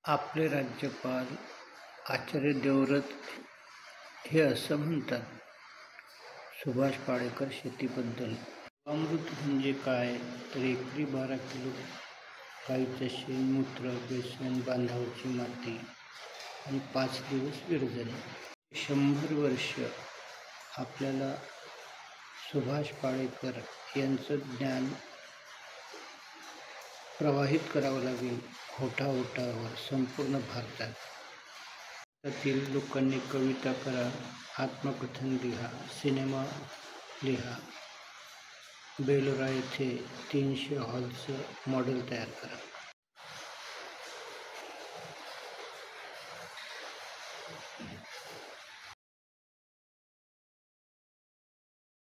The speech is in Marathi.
आपले राज्यपाल आचार्य देवव्रत हे असं म्हणतात सुभाष पाळेकर शेतीबद्दल. जीवामृत म्हणजे काय तर एकरी 12 किलो गाईचं शेणमूत्र, बेसन, बांधावरची माती आणि 5 दिवस विरजण. 100 वर्ष आपल्याला सुभाष पाळेकर यांचं ज्ञान प्रवाहित करावं लागेल ओठाओठावर संपूर्ण भारतात. त्यातील लोकांनी कविता करा, आत्मकथन लिहा, सिनेमा लिहा. बेलोरा येथे 300 हॉलचं मॉडेल तयार करा.